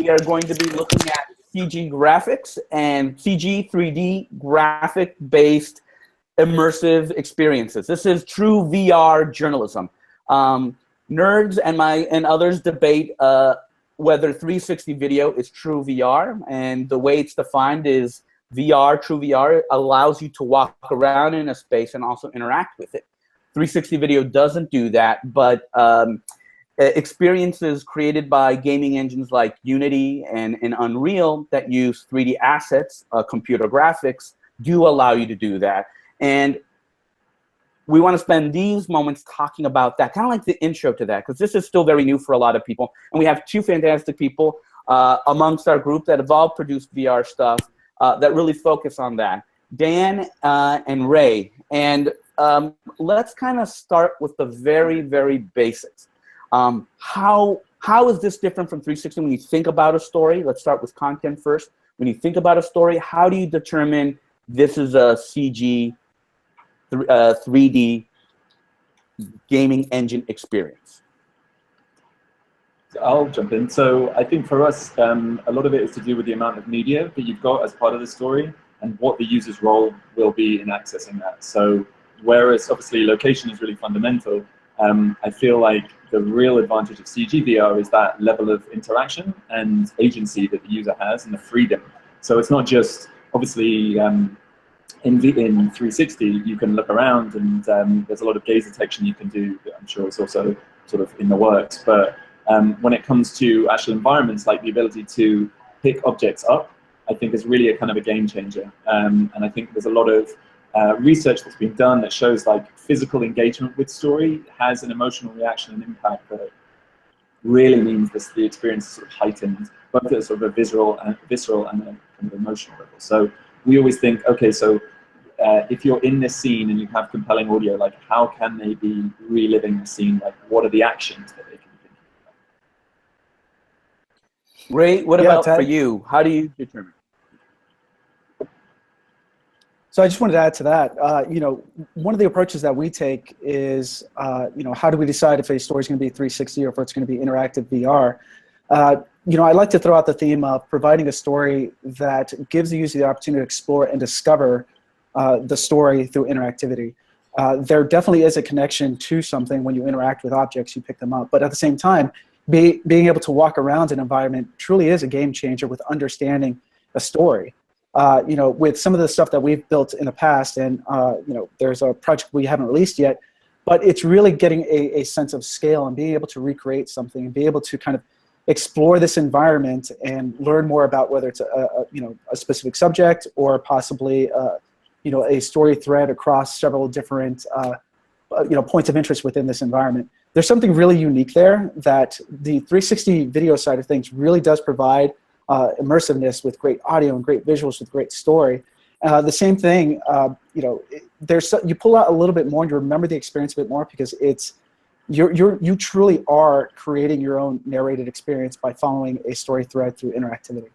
we are going to be looking at CG graphics and CG 3D graphic-based immersive experiences. This is true VR journalism. Nerds and others debate whether 360 video is true VR, and the way it's defined is VR, true VR, allows you to walk around in a space and also interact with it. 360 video doesn't do that, but experiences created by gaming engines like Unity and Unreal that use 3D assets, computer graphics, do allow you to do that. And we want to spend these moments talking about that, kind of like the intro to that, because this is still very new for a lot of people. And we have two fantastic people amongst our group that have all produced VR stuff that really focus on that. Dan and Ray. And let's kind of start with the very, very basics. How is this different from 360 when you think about a story? Let's start with content first. When you think about a story, how do you determine this is a CG 3D gaming engine experience? I'll jump in. So I think for us, a lot of it is to do with the amount of media that you've got as part of the story and what the user's role will be in accessing that. So whereas obviously location is really fundamental, I feel like the real advantage of CG VR is that level of interaction and agency that the user has and the freedom. So it's not just, obviously, in 360, you can look around and there's a lot of gaze detection you can do that I'm sure is also sort of in the works. But when it comes to actual environments, like the ability to pick objects up, I think is really a kind of a game changer. And I think there's a lot of research that's been done that shows like physical engagement with story has an emotional reaction and impact that really means this, the experience is sort of heightened, both at sort of a visceral and a kind of emotional level. So we always think, okay, so if you're in this scene and you have compelling audio, like how can they be reliving the scene? Like what are the actions that they can be thinking about? Ray, what about for you? How do you determine? So I just wanted to add to that. You know, one of the approaches that we take is, you know, how do we decide if a story is going to be 360 or if it's going to be interactive VR? You know, I like to throw out the theme of providing a story that gives the user the opportunity to explore and discover the story through interactivity. There definitely is a connection to something when you interact with objects, you pick them up. But at the same time, being able to walk around an environment truly is a game changer with understanding a story. You know, with some of the stuff that we've built in the past, and you know, there's a project we haven't released yet, but it's really getting a sense of scale and being able to recreate something and be able to kind of explore this environment and learn more about whether it's you know, a specific subject or possibly you know, a story thread across several different you know, points of interest within this environment. There's something really unique there that the 360 video side of things really does provide immersiveness with great audio and great visuals with great story. The same thing, you know, you pull out a little bit more and you remember the experience a bit more because it's you truly are creating your own narrated experience by following a story thread through interactivity.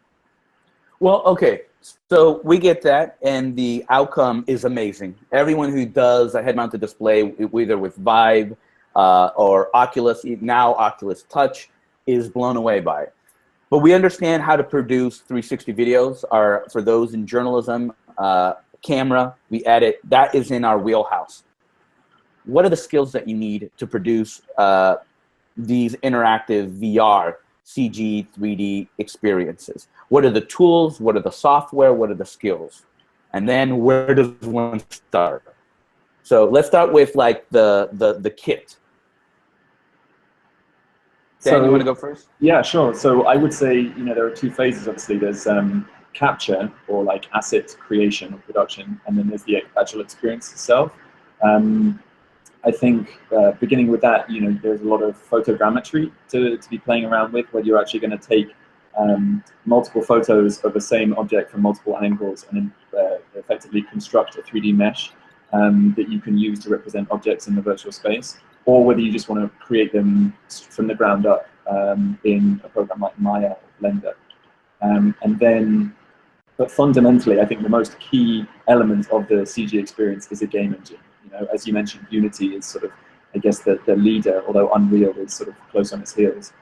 Well, okay, so we get that, and the outcome is amazing. Everyone who does a head-mounted display, either with Vive or Oculus, now Oculus Touch, is blown away by it. But we understand how to produce 360 videos. For those in journalism, camera, we edit. That is in our wheelhouse. What are the skills that you need to produce these interactive VR, CG, 3D experiences? What are the tools? What are the software? What are the skills? And then where does one start? So let's start with like the kit. Dan, you want to go first? Yeah, sure. So I would say, you know, there are two phases, obviously. There's capture, or like asset creation or production, and then there's the actual experience itself. I think beginning with that, you know, there's a lot of photogrammetry to be playing around with, where you're actually going to take multiple photos of the same object from multiple angles and then effectively construct a 3D mesh that you can use to represent objects in the virtual space, or whether you just want to create them from the ground up in a program like Maya or Blender. And then, but fundamentally, I think the most key element of the CG experience is a game engine. You know, as you mentioned, Unity is sort of, I guess, the leader, although Unreal is sort of close on its heels.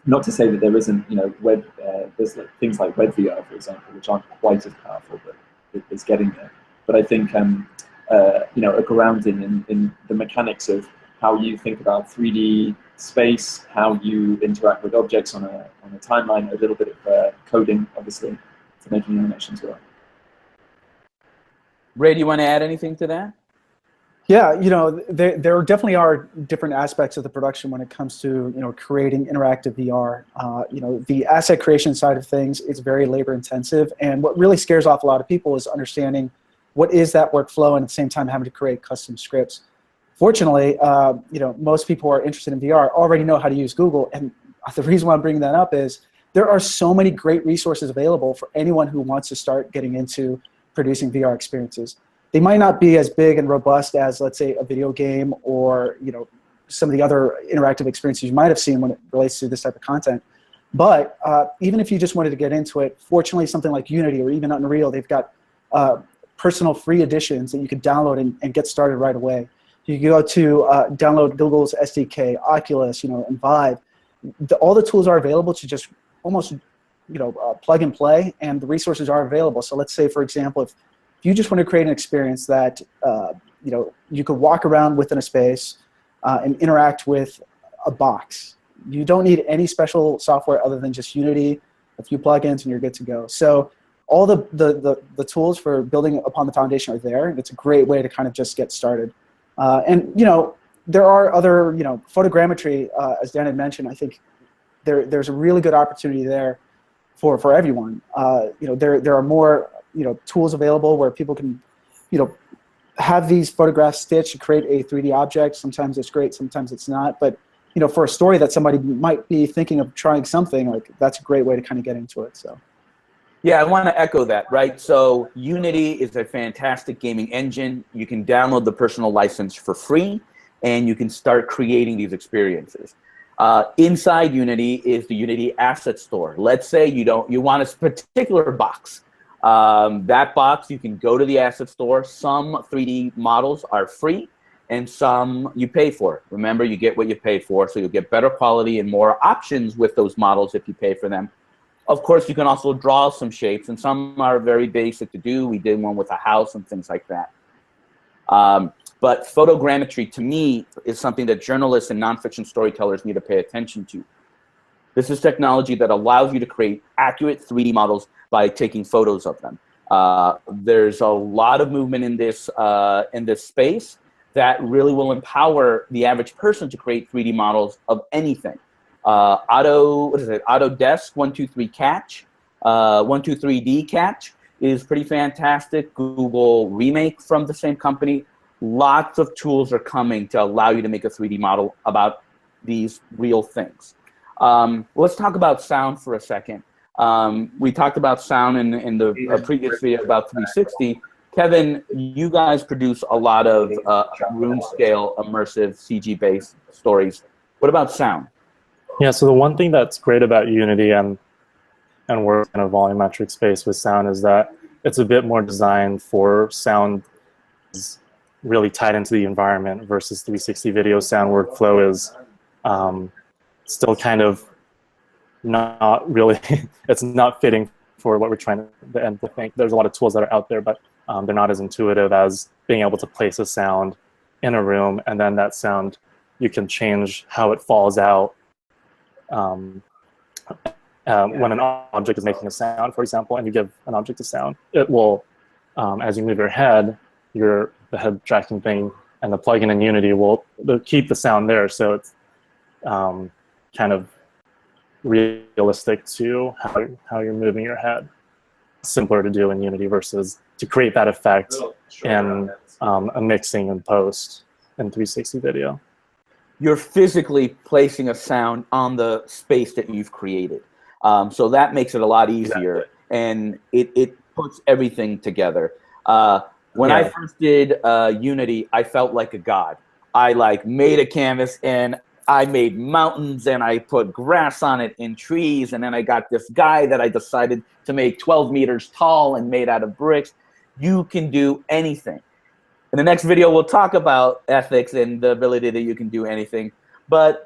not to say that there isn't, web. There's things like WebVR, for example, which aren't quite as powerful, but it's getting there. But I think a grounding in the mechanics of how you think about 3D space, how you interact with objects on a timeline, a little bit of coding, obviously, for making animations work. Ray, do you want to add anything to that? Yeah, there definitely are different aspects of the production when it comes to creating interactive VR. The asset creation side of things is very labor intensive, and what really scares off a lot of people is understanding what is that workflow, and at the same time having to create custom scripts. Fortunately, most people who are interested in VR already know how to use Google, and the reason why I'm bringing that up is there are so many great resources available for anyone who wants to start getting into producing VR experiences. They might not be as big and robust as, let's say, a video game or some of the other interactive experiences you might have seen when it relates to this type of content. But even if you just wanted to get into it, fortunately, something like Unity or even Unreal, they've got personal free editions that you can download and get started right away. You can go to download Google's SDK, Oculus, and Vive. All the tools are available to just almost plug and play, and the resources are available. So let's say, for example, if you just want to create an experience that you could walk around within a space and interact with a box. You don't need any special software other than just Unity, a few plugins, and you're good to go. So all the tools for building upon the foundation are there. It's a great way to kind of just get started. And there are other photogrammetry, as Dan had mentioned. I think there's a really good opportunity there for everyone. There are more tools available where people can, have these photographs stitched to create a 3D object. Sometimes it's great, sometimes it's not. But for a story that somebody might be thinking of trying something, that's a great way to kind of get into it. So. Yeah, I want to echo that, right? So Unity is a fantastic gaming engine. You can download the personal license for free, and you can start creating these experiences. Inside Unity is the Unity Asset Store. Let's say you want a particular box. That box, you can go to the asset store. Some 3D models are free, and some you pay for. Remember, you get what you pay for, so you'll get better quality and more options with those models if you pay for them. Of course, you can also draw some shapes, and some are very basic to do. We did one with a house and things like that. But photogrammetry, to me, is something that journalists and nonfiction storytellers need to pay attention to. This is technology that allows you to create accurate 3D models by taking photos of them. There's a lot of movement in this space that really will empower the average person to create 3D models of anything. Autodesk 123 Catch, 123D Catch is pretty fantastic. Google Remake from the same company. Lots of tools are coming to allow you to make a 3D model about these real things. Let's talk about sound for a second. We talked about sound in the previous video about 360. Kevin, you guys produce a lot of room scale, immersive, CG-based stories. What about sound? Yeah, so the one thing that's great about Unity and work in a volumetric space with sound is that it's a bit more designed for sound is really tied into the environment versus 360 video sound workflow is still kind of not really, it's not fitting for what we're trying to end to think. There's a lot of tools that are out there, but they're not as intuitive as being able to place a sound in a room, and then that sound, you can change how it falls out when an object is making a sound, for example, and you give an object a sound, it will, as you move your head, the head tracking thing and the plugin in Unity will keep the sound there, so it's kind of realistic to how you're moving your head. Simpler to do in Unity versus to create that effect in a mixing and post in 360 video. You're physically placing a sound on the space that you've created. So that makes it a lot easier, and it puts everything together. When I first did Unity, I felt like a god. I made a canvas, and I made mountains, and I put grass on it and trees, and then I got this guy that I decided to make 12 meters tall and made out of bricks. You can do anything. In the next video, we'll talk about ethics and the ability that you can do anything. But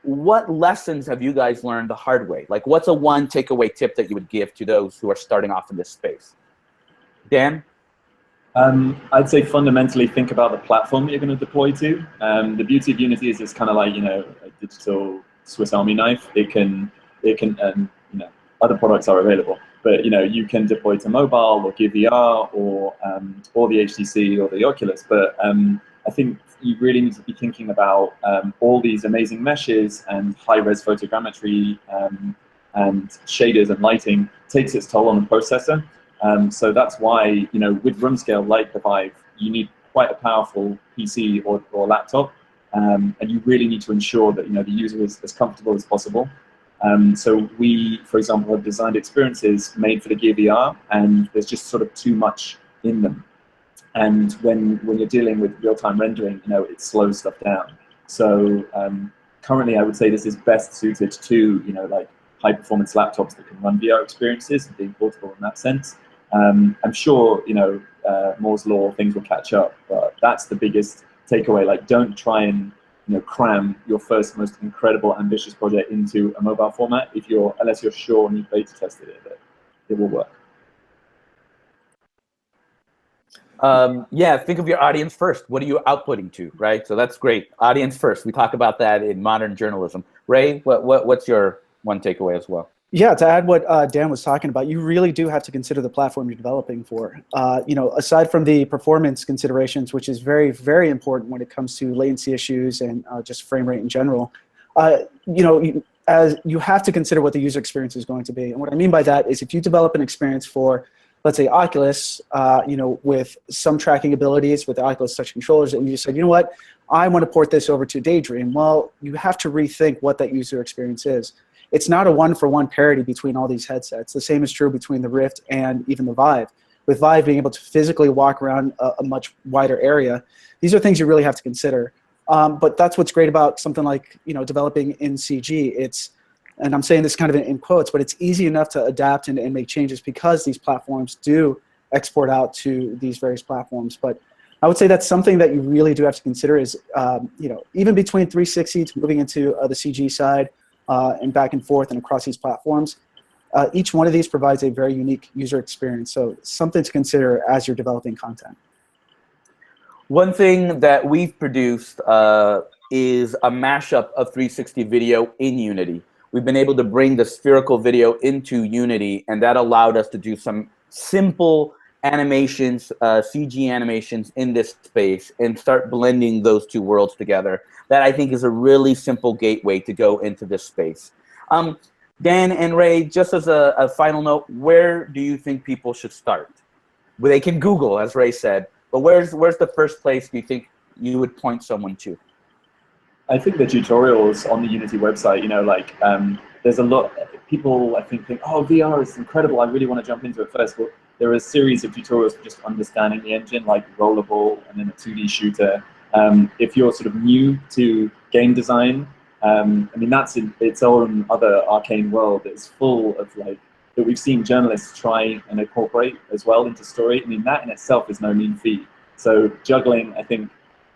what lessons have you guys learned the hard way? Like, what's a one takeaway tip that you would give to those who are starting off in this space? Dan? I'd say fundamentally think about the platform that you're going to deploy to. The beauty of Unity is it's kind of like, you know, a digital Swiss Army knife. It can, you know, other products are available, but you know, you can deploy to mobile or Gear VR or the HTC or the Oculus. But I think you really need to be thinking about all these amazing meshes and high-res photogrammetry and shaders and lighting takes its toll on the processor. So that's why, you know, with room scale like the Vive, you need quite a powerful PC or laptop, and you really need to ensure that, you know, the user is as comfortable as possible. So we, for example, have designed experiences made for the Gear VR, and there's just sort of too much in them. And when you're dealing with real-time rendering, you know, it slows stuff down. So currently, I would say this is best suited to, you know, like high-performance laptops that can run VR experiences and being portable in that sense. I'm sure, you know, Moore's Law, things will catch up, but that's the biggest takeaway. Like, don't try and, you know, cram your first most incredible, ambitious project into a mobile format unless you're sure and you've beta tested it that it will work. Yeah, think of your audience first. What are you outputting to, right? So that's great. Audience first. We talk about that in modern journalism. Ray, what's your one takeaway as well? Yeah, to add what Dan was talking about, you really do have to consider the platform you're developing for. You know, aside from the performance considerations, which is very, very important when it comes to latency issues and just frame rate in general, you know, as you have to consider what the user experience is going to be. And what I mean by that is if you develop an experience for, let's say, Oculus, you know, with some tracking abilities with the Oculus Touch controllers, and you said, you know what, I want to port this over to Daydream. Well, you have to rethink what that user experience is. It's not a one-for-one parity between all these headsets. The same is true between the Rift and even the Vive. With Vive being able to physically walk around a much wider area, these are things you really have to consider. But that's what's great about something like, you know, developing in CG. It's, and I'm saying this kind of in quotes, but it's easy enough to adapt and make changes because these platforms do export out to these various platforms. But I would say that's something that you really do have to consider is, you know, even between 360 to moving into the CG side, and back and forth and across these platforms, each one of these provides a very unique user experience. So something to consider as you're developing content. One thing that we've produced is a mashup of 360 video in Unity. We've been able to bring the spherical video into Unity, and that allowed us to do some simple animations, CG animations in this space and start blending those two worlds together. That I think is a really simple gateway to go into this space. Dan and Ray, just as a final note, where do you think people should start? Well, they can Google, as Ray said, but where's the first place do you think you would point someone to? I think the tutorials on the Unity website, you know, like there's a lot, people I think, oh, VR is incredible, I really want to jump into it first. But there are a series of tutorials for just understanding the engine, like Rollerball and then a 2D shooter. If you're sort of new to game design, I mean, that's in its own other arcane world. It's full of like, that we've seen journalists try and incorporate as well into story. I mean, that in itself is no mean feat. So juggling, I think,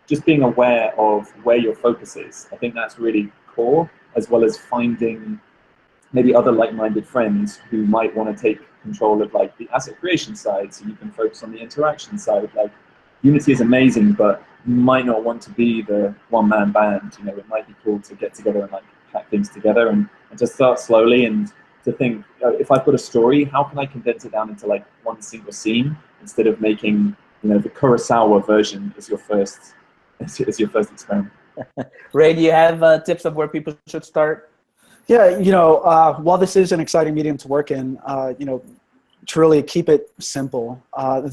just being aware of where your focus is, I think that's really core, as well as finding maybe other like-minded friends who might want to take control of like the asset creation side, so you can focus on the interaction side. Like, Unity is amazing, but you might not want to be the one-man band. You know, it might be cool to get together and like pack things together and to start slowly and to think, if I've got a story, how can I condense it down into like one single scene instead of making, you know, the Kurosawa version as your first experiment. Ray, do you have tips of where people should start? Yeah, you know, while this is an exciting medium to work in, you know, to really keep it simple,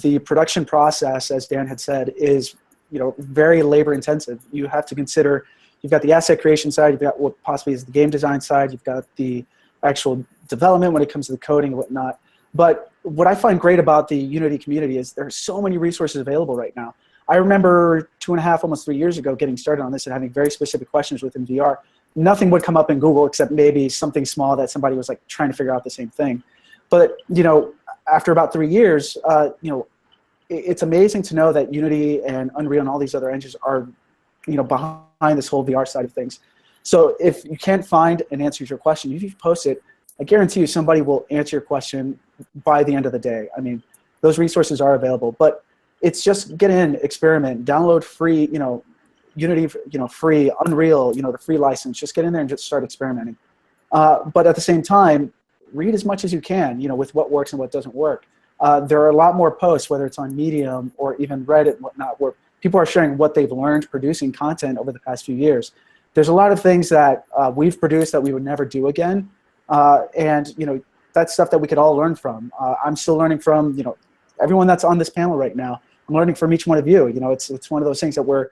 the production process, as Dan had said, is, you know, very labor intensive. You have to consider, you've got the asset creation side, you've got what possibly is the game design side, you've got the actual development when it comes to the coding and whatnot. But what I find great about the Unity community is there are so many resources available right now. I remember 2.5, almost 3 years ago, getting started on this and having very specific questions within VR. Nothing would come up in Google except maybe something small that somebody was like trying to figure out the same thing. But, you know, after about 3 years, you know, it's amazing to know that Unity and Unreal and all these other engines are, you know, behind this whole VR side of things. So if you can't find an answer to your question, if you post it, I guarantee you somebody will answer your question by the end of the day. I mean, those resources are available, but it's just get in, experiment, download free, Unity, free, Unreal, the free license. Just get in there and just start experimenting. But at the same time, read as much as you can, with what works and what doesn't work. There are a lot more posts, whether it's on Medium or even Reddit and whatnot, where people are sharing what they've learned producing content over the past few years. There's a lot of things that we've produced that we would never do again. And that's stuff that we could all learn from. I'm still learning from, everyone that's on this panel right now. I'm learning from each one of you. It's one of those things that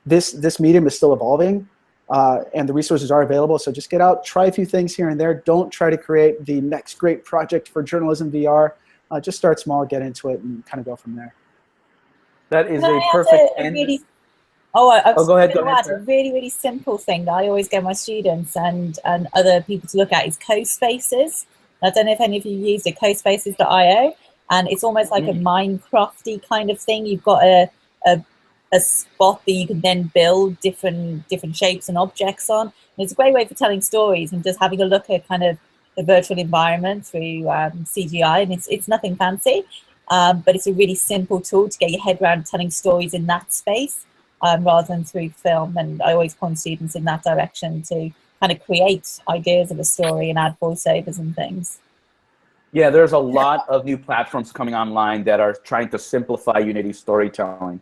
this medium is still evolving, and the resources are available. So just get out, try a few things here and there. Don't try to create the next great project for journalism VR. Just start small, get into it, and kind of go from there. That is a perfect end. Go ahead. Sarah. A really, really simple thing that I always get my students and other people to look at is CoSpaces. I don't know if any of you used it, CoSpaces.io, and it's almost like a Minecrafty kind of thing. You've got a spot that you can then build different shapes and objects on. And it's a great way for telling stories and just having a look at kind of the virtual environment through CGI. And it's nothing fancy, but it's a really simple tool to get your head around telling stories in that space rather than through film. And I always point students in that direction to kind of create ideas of a story and add voiceovers and things. Yeah, there's a lot of new platforms coming online that are trying to simplify Unity storytelling.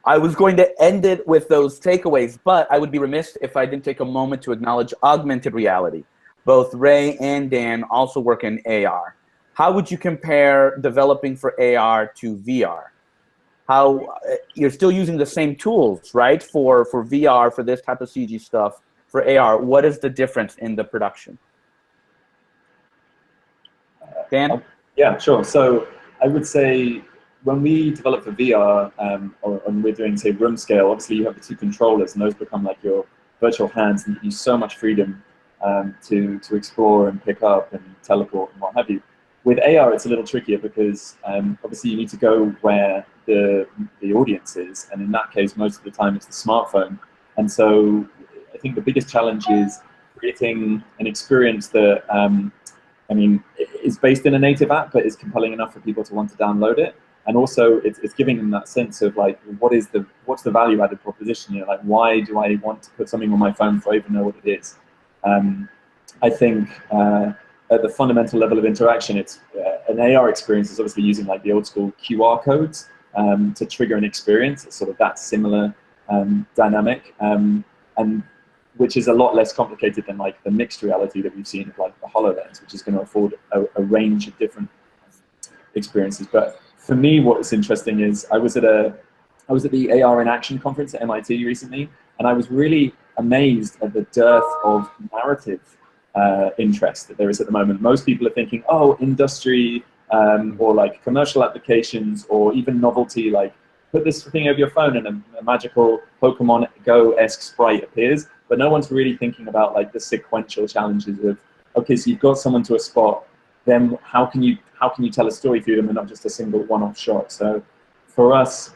I was going to end it with those takeaways, but I would be remiss if I didn't take a moment to acknowledge augmented reality. Both Ray and Dan also work in AR. How would you compare developing for AR to VR? How you're still using the same tools, right? For VR, for this type of CG stuff, for AR, what is the difference in the production? Dan? Yeah, sure. So I would say when we develop for VR, or we're doing, say, room scale, obviously you have the two controllers, and those become like your virtual hands, and you use so much freedom to explore and pick up and teleport and what have you. With AR, it's a little trickier because obviously you need to go where the audience is, and in that case, most of the time it's the smartphone. And so I think the biggest challenge is creating an experience that, is based in a native app, but is compelling enough for people to want to download it. And also, it's giving them that sense of like, what's the value-added proposition? Like, why do I want to put something on my phone if I even know what it is? I think at the fundamental level of interaction, it's an AR experience is obviously using like the old school QR codes to trigger an experience. It's sort of that similar dynamic, and which is a lot less complicated than like the mixed reality that we've seen of like the HoloLens, which is going to afford a range of different experiences. But for me, what's interesting is I was at the AR in Action conference at MIT recently, and I was really amazed at the dearth of narrative interest that there is at the moment. Most people are thinking, oh, industry or like commercial applications or even novelty, like put this thing over your phone and a magical Pokemon Go-esque sprite appears. But no one's really thinking about like the sequential challenges of, okay, so you've got someone to a spot, then how can you tell a story through them and not just a single one-off shot? So for us,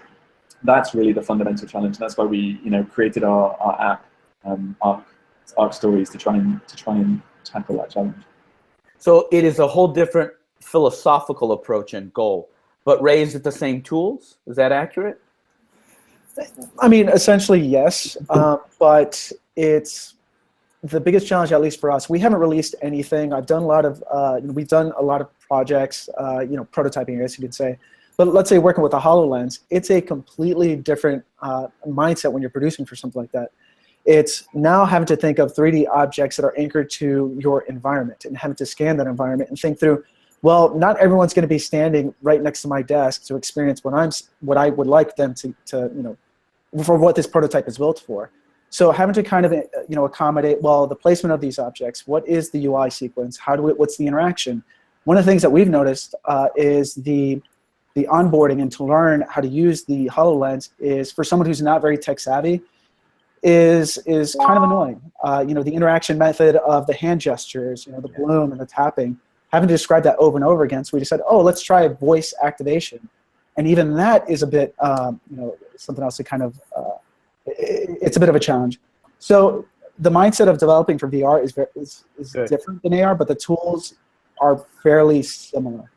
that's really the fundamental challenge. And that's why we created our app, Arc Stories, to try and tackle that challenge. So it is a whole different philosophical approach and goal. But Ray, is it the same tools? Is that accurate? I mean, essentially, yes. But it's the biggest challenge, at least for us. We haven't released anything. I've done a lot of, we've done a lot of projects, prototyping, I guess you could say. But let's say working with a HoloLens, it's a completely different mindset when you're producing for something like that. It's now having to think of 3D objects that are anchored to your environment and having to scan that environment and think through, well, not everyone's going to be standing right next to my desk to experience what I would like them to for what this prototype is built for. So having to kind of accommodate, well, the placement of these objects, what is the UI sequence, what's the interaction? One of the things that we've noticed is the onboarding and to learn how to use the HoloLens is, for someone who's not very tech savvy, is kind of annoying. The interaction method of the hand gestures, the bloom and the tapping, having to describe that over and over again. So we just said, oh, let's try voice activation. And even that is a bit, something else to kind of it's a bit of a challenge. So the mindset of developing for VR is Good. different than AR, but the tools are fairly similar.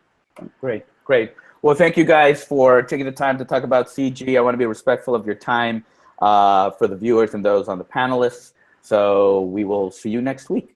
Great, great. Well, thank you guys for taking the time to talk about CG. I want to be respectful of your time for the viewers and those on the panelists. So we will see you next week.